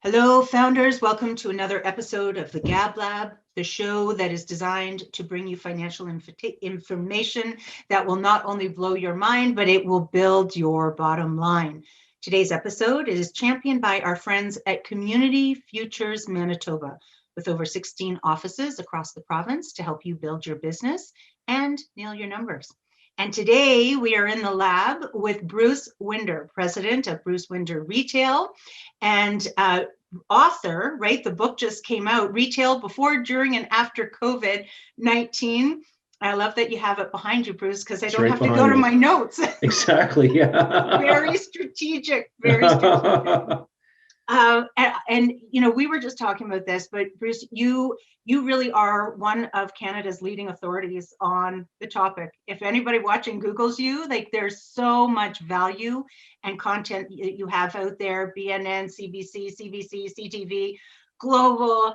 Hello, founders. Welcome to another episode of the Gab Lab, the show that is designed to bring you financial information that will not only blow your mind, but it will build your bottom line. Today's episode is championed by our friends at Community Futures Manitoba, with over 16 offices across the province to help you build your business and nail your numbers. And today we are in the lab with Bruce Winder, president of Bruce Winder Retail and author, right? The book just came out, Retail Before, During, and After COVID-19. I love that you have it behind you, Bruce, because I don't have to go to my notes. Exactly, yeah. Very strategic, very strategic. And you know, we were just talking about this, but Bruce, you really are one of Canada's leading authorities on the topic. If anybody watching Googles you, like there's so much value and content you have out there, BNN, CBC, CBC, CTV, Global,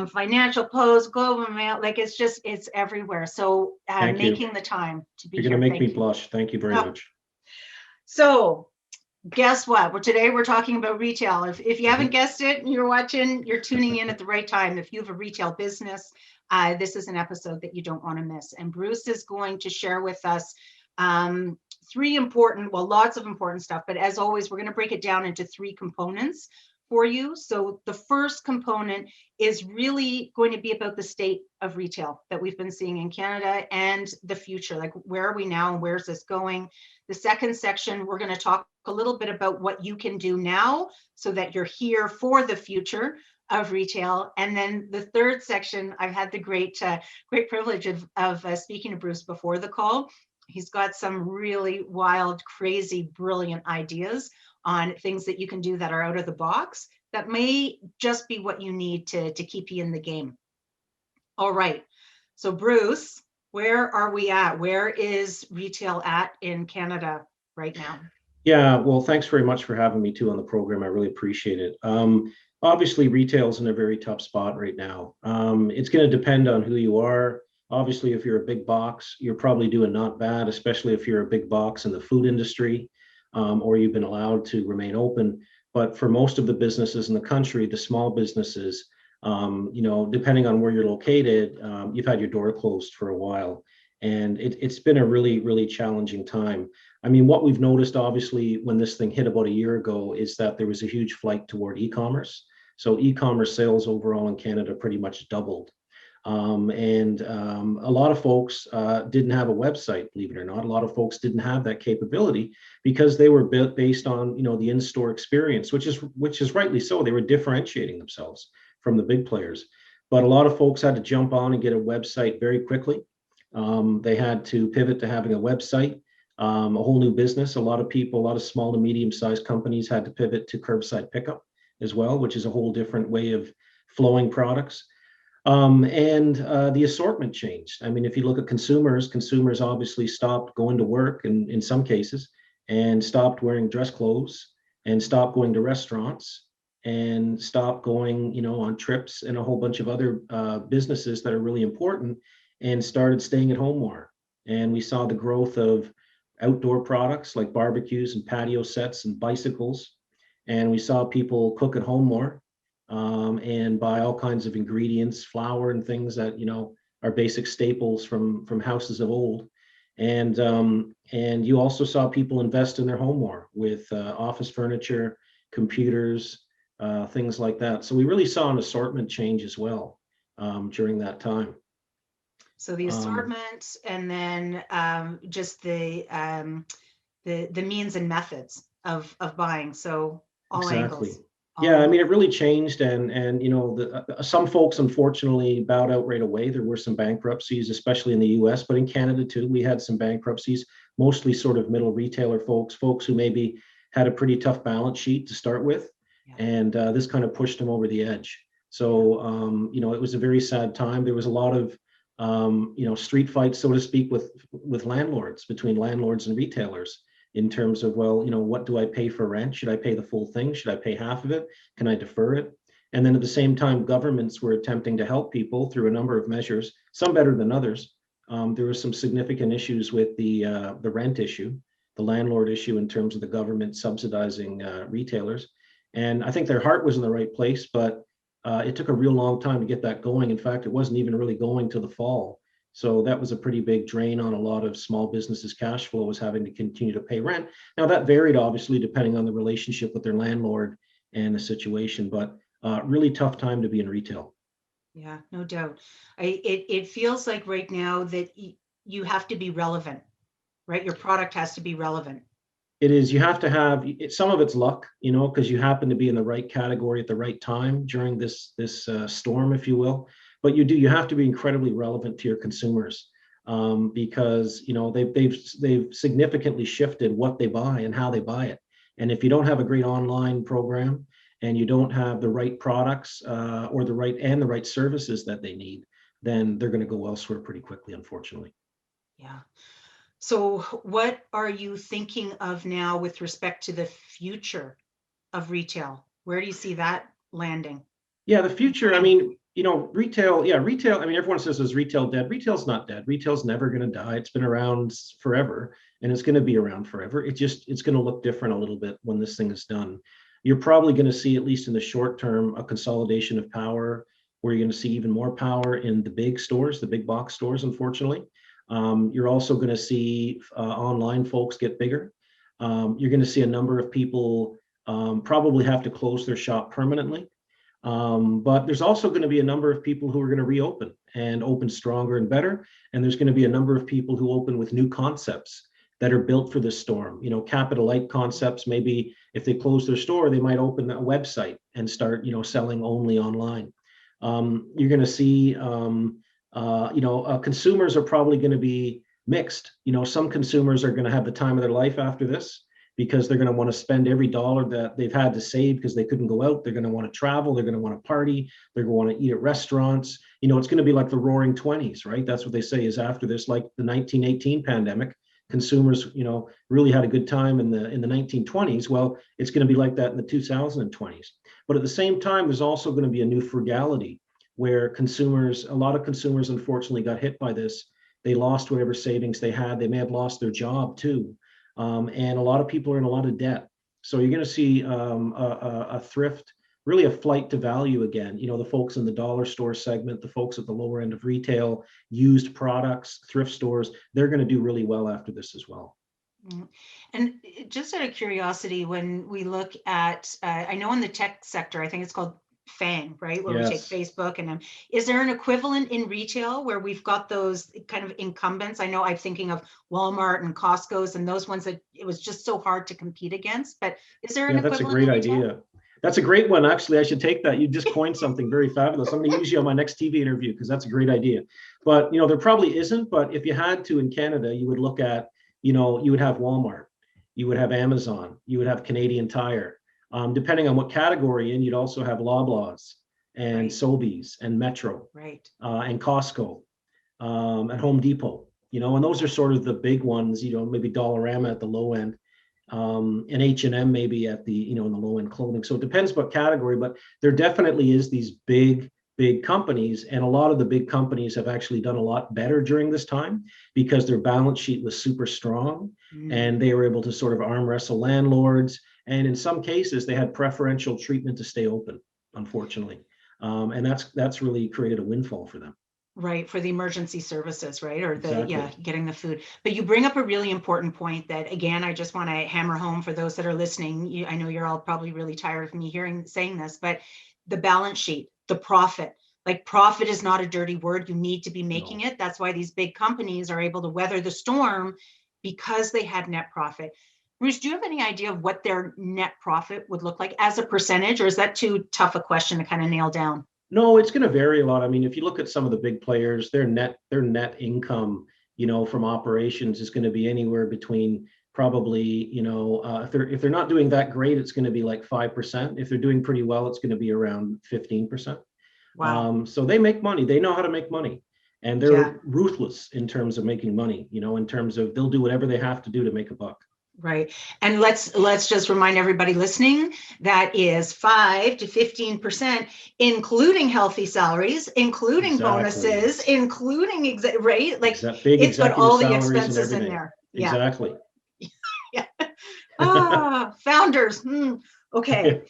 Financial Post, Global Mail, like it's everywhere. So making the time to be here. You're going to make me blush. Thank you very much. So guess what? Today we're talking about retail. If you haven't guessed it and you're watching, you're tuning in at the right time. If you have a retail business, this is an episode that you don't want to miss. And Bruce is going to share with us lots of important stuff. But as always, we're going to break it down into three components for you. So the first component is really going to be about the state of retail that we've been seeing in Canada and the future. Like, where are we now and where's this going? The second section, we're going to talk a little bit about what you can do now so that you're here for the future of retail. And then the third section, I've had the great privilege of speaking to Bruce before the call. He's got some really wild, crazy, brilliant ideas on things that you can do that are out of the box that may just be what you need to keep you in the game. All right. So Bruce, where are we at? Where is retail at in Canada right now? Yeah, well, thanks very much for having me too on the program. I really appreciate it. Obviously, retail's in a very tough spot right now. It's going to depend on who you are. Obviously, if you're a big box, you're probably doing not bad, especially if you're a big box in the food industry, or you've been allowed to remain open. But for most of the businesses in the country, the small businesses, depending on where you're located, you've had your door closed for a while. And it's been a really, really challenging time. I mean, what we've noticed, obviously, when this thing hit about a year ago, is that there was a huge flight toward e-commerce. So e-commerce sales overall in Canada pretty much doubled. A lot of folks didn't have a website, believe it or not. A lot of folks didn't have that capability because they were based on, the in-store experience, which is rightly so. They were differentiating themselves from the big players. But a lot of folks had to jump on and get a website very quickly. They had to pivot to having a website, a whole new business. A lot of small to medium-sized companies had to pivot to curbside pickup as well, which is a whole different way of flowing products. The assortment changed. I mean, if you look at consumers obviously stopped going to work in some cases and stopped wearing dress clothes and stopped going to restaurants and stopped going, on trips and a whole bunch of other businesses that are really important, and started staying at home more. And we saw the growth of outdoor products like barbecues and patio sets and bicycles. And we saw people cook at home more. And buy all kinds of ingredients, flour and things that are basic staples from houses of old. And you also saw people invest in their home more with office furniture, computers, things like that. So we really saw an assortment change as well during that time. So the assortment, and then just the means and methods of buying. So all exactly. angles. Yeah, I mean, it really changed, and some folks unfortunately bowed out right away. There were some bankruptcies, especially in the U.S., but in Canada too, we had some bankruptcies, mostly sort of middle retailer folks who maybe had a pretty tough balance sheet to start with, and this kind of pushed them over the edge. So, it was a very sad time. There was a lot of, street fights, so to speak, with landlords, between landlords and retailers, in terms of, what do I pay for rent? Should I pay the full thing? Should I pay half of it? Can I defer it? And then at the same time, governments were attempting to help people through a number of measures, some better than others. There were some significant issues with the rent issue, the landlord issue, in terms of the government subsidizing retailers. And I think their heart was in the right place, but it took a real long time to get that going. In fact, it wasn't even really going till the fall. So that was a pretty big drain on a lot of small businesses' cash flow, was having to continue to pay rent. Now that varied obviously depending on the relationship with their landlord and the situation, but really tough time to be in retail. Yeah, no doubt. It feels like right now that you have to be relevant, right? Your product has to be relevant. It is, you have to have some of it's luck, because you happen to be in the right category at the right time during this storm, if you will. But you have to be incredibly relevant to your consumers, because they've significantly shifted what they buy and how they buy it. And if you don't have a great online program and you don't have the right products, or the right services that they need, then they're going to go elsewhere pretty quickly, unfortunately. Yeah. So what are you thinking of now with respect to the future of retail? Where do you see that landing? Yeah, the future, I mean, retail, yeah, retail, I mean, everyone says, is retail dead? Retail's not dead. Retail's never going to die. It's been around forever, and it's going to be around forever. It's going to look different a little bit when this thing is done. You're probably going to see, at least in the short term, a consolidation of power, where you're going to see even more power in the big stores, the big box stores, unfortunately. You're also going to see online folks get bigger. You're going to see a number of people probably have to close their shop permanently. But there's also going to be a number of people who are going to reopen and open stronger and better. And there's going to be a number of people who open with new concepts that are built for this storm. Capital light concepts. Maybe if they close their store, they might open a website and start, selling only online. You're going to see, consumers are probably going to be mixed. Some consumers are going to have the time of their life after this, because they're going to want to spend every dollar that they've had to save because they couldn't go out. They're going to want to travel. They're going to want to party. They're going to want to eat at restaurants. It's going to be like the roaring 20s, right? That's what they say is after this, like the 1918 pandemic. Consumers, really had a good time in the 1920s. Well, it's going to be like that in the 2020s. But at the same time, there's also going to be a new frugality where a lot of consumers, unfortunately, got hit by this. They lost whatever savings they had. They may have lost their job too. And a lot of people are in a lot of debt. So you're going to see a thrift, really a flight to value again. The folks in the dollar store segment, the folks at the lower end of retail, used products, thrift stores, they're going to do really well after this as well. And just out of curiosity, when we look at, I know in the tech sector, I think it's called FANG, right? Where we take Facebook and is there an equivalent in retail where we've got those kind of incumbents? I know I'm thinking of Walmart and Costco's and those ones that it was just so hard to compete against, but is there an equivalent? That's a great idea. That's a great one. Actually, I should take that. You just coined something very fabulous. I'm going to use you on my next TV interview because that's a great idea. But, there probably isn't. But if you had to in Canada, you would look at, you would have Walmart, you would have Amazon, you would have Canadian Tire. Depending on what category you'd also have Loblaws and Sobeys and Metro, and Costco, and Home Depot, and those are sort of the big ones, maybe Dollarama at the low end, and H&M maybe at the, in the low end clothing. So it depends what category, but there definitely is these big companies, and a lot of the big companies have actually done a lot better during this time because their balance sheet was super strong, and they were able to sort of arm wrestle landlords. And in some cases, they had preferential treatment to stay open, unfortunately. And that's really created a windfall for them. Right, for the emergency services, right? Or getting the food. But you bring up a really important point that, again, I just want to hammer home for those that are listening. I know you're all probably really tired of me saying this, but the balance sheet, the profit. Like, profit is not a dirty word. You need to be making it. That's why these big companies are able to weather the storm, because they had net profit. Bruce, do you have any idea of what their net profit would look like as a percentage, or is that too tough a question to kind of nail down? No, it's going to vary a lot. I mean, if you look at some of the big players, their net income, from operations is going to be anywhere between probably, if they're not doing that great, it's going to be like 5%. If they're doing pretty well, it's going to be around 15%. Wow. So they make money. They know how to make money, and they're ruthless in terms of making money. In terms of they'll do whatever they have to do to make a buck. Right. And let's just remind everybody listening, that is 5 to 15%, including healthy salaries, including bonuses, including, right? Like, it's got all the expenses in there. Yeah. Exactly. Yeah. Founders. Okay.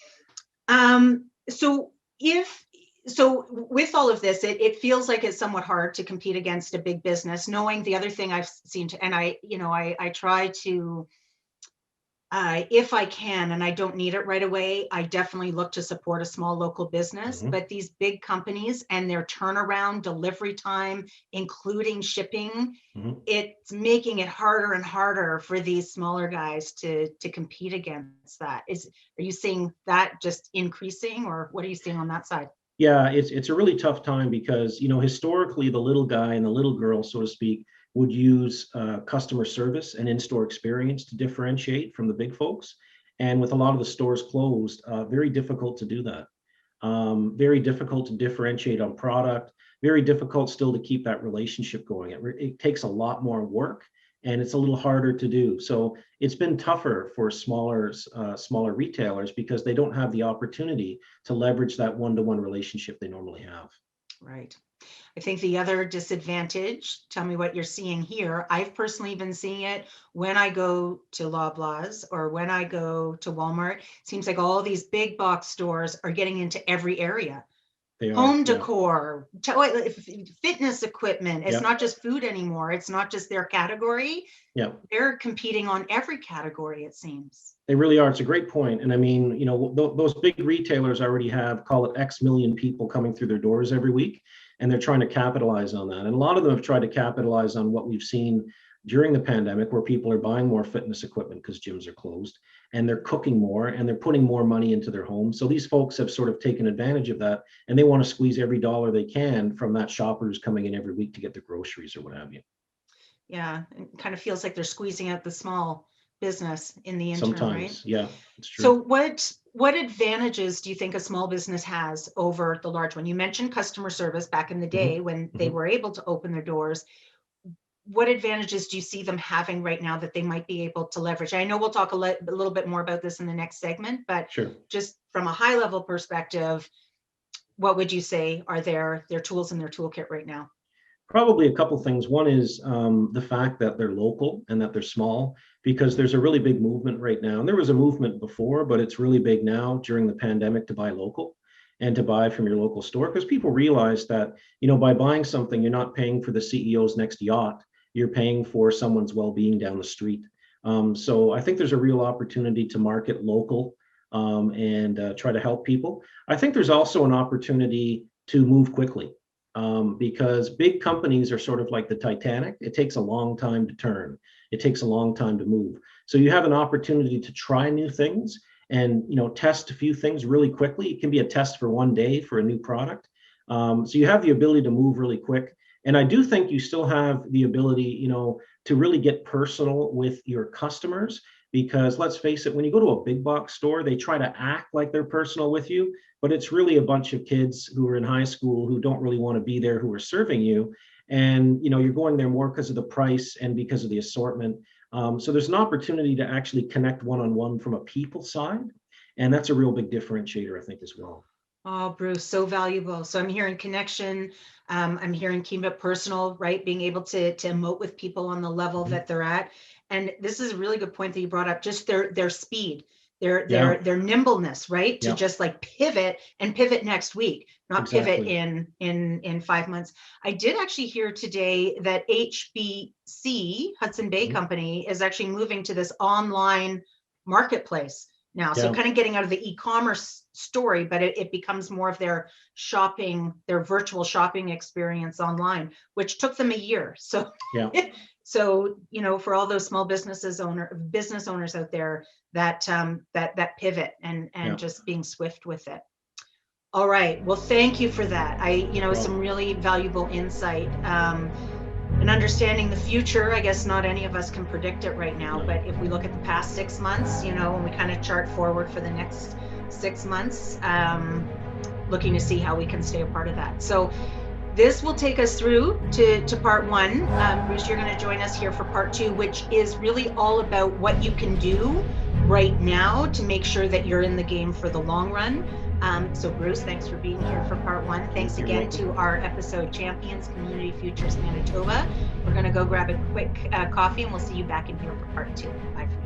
So with all of this, it feels like it's somewhat hard to compete against a big business, knowing the other thing I've seen, and I try to, if I can, and I don't need it right away, I definitely look to support a small local business. Mhm. But these big companies and their turnaround, delivery time, including shipping, Mhm. it's making it harder and harder for these smaller guys to compete against that. Are you seeing that just increasing, or what are you seeing on that side? Yeah, it's a really tough time because, historically the little guy and the little girl, so to speak, would use customer service and in-store experience to differentiate from the big folks. And with a lot of the stores closed, very difficult to do that. Very difficult to differentiate on product. Very difficult still to keep that relationship going. It takes a lot more work, and it's a little harder to do. So it's been tougher for smaller retailers because they don't have the opportunity to leverage that one-to-one relationship they normally have. Right. I think the other disadvantage, tell me what you're seeing here. I've personally been seeing it when I go to Loblaws or when I go to Walmart. It seems like all these big box stores are getting into every area. They are, Home yeah, decor, fitness equipment. It's yeah, not just food anymore. It's not just their category. yeah. They're competing on every category, it seems. They really are. It's a great point. And I mean, those big retailers already have, call it X million people coming through their doors every week, and they're trying to capitalize on that. And a lot of them have tried to capitalize on what we've seen during the pandemic, where people are buying more fitness equipment because gyms are closed, and they're cooking more and they're putting more money into their homes. So these folks have sort of taken advantage of that, and they want to squeeze every dollar they can from that shopper who's coming in every week to get their groceries or what have you. Yeah, it kind of feels like they're squeezing out the small business in the interim, right? Sometimes, yeah, it's So true. what advantages do you think a small business has over the large one? You mentioned customer service back in the Hmm. day when they Hmm. were able to open their doors. What advantages do you see them having right now that they might be able to leverage? I know we'll talk a little bit more about this in the next segment, but Sure. just from a high level perspective, what would you say are their tools in their toolkit right now? Probably a couple things. One is the fact that they're local and that they're small, because there's a really big movement right now. And there was a movement before, but it's really big now during the pandemic to buy local and to buy from your local store, because people realize that, by buying something, you're not paying for the CEO's next yacht. You're paying for someone's well-being down the street. So I think there's a real opportunity to market local, and try to help people. I think there's also an opportunity to move quickly, because big companies are sort of like the Titanic. It takes a long time to turn. It takes a long time to move. So you have an opportunity to try new things and test a few things really quickly. It can be a test for one day for a new product. So you have the ability to move really quick. And I do think you still have the ability, to really get personal with your customers, because let's face it, when you go to a big box store, they try to act like they're personal with you, but it's really a bunch of kids who are in high school who don't really want to be there, who are serving you. And you're going there more because of the price and because of the assortment. So there's an opportunity to actually connect one-on-one from a people side, and that's a real big differentiator, I think, as well. Oh, Bruce, so valuable. So I'm hearing connection. I'm hearing keep it personal, right? Being able to emote with people on the level Mhm. that they're at. And this is a really good point that you brought up, just their speed, their Yeah, their their nimbleness, right? To yeah, just like pivot and pivot next week, not pivot exactly. in 5 months. I did actually hear today that HBC, Hudson Bay Mhm. Company, is actually moving to this online marketplace now. So Yeah, kind of getting out of the e-commerce story, but it becomes more of their shopping, their virtual shopping experience online, which took them a year. So, yeah, so for all those small business owners out there, that pivot and yeah. just being swift with it. All right. Well, thank you for that. No Some problem. really valuable insight. And understanding the future, I guess not any of us can predict it right now, No. but if we look at the past 6 months, and we kind of chart forward for the next 6 months, looking to see how we can stay a part of that. So this will take us through to part one. Bruce, you're going to join us here for part two, which is really all about what you can do right now to make sure that you're in the game for the long run. So Bruce, thanks for being here for part one. Thanks You're again to welcome. our episode champions, Community Futures Manitoba. We're going to go grab a quick coffee and we'll see you back in here for part two. Bye for now.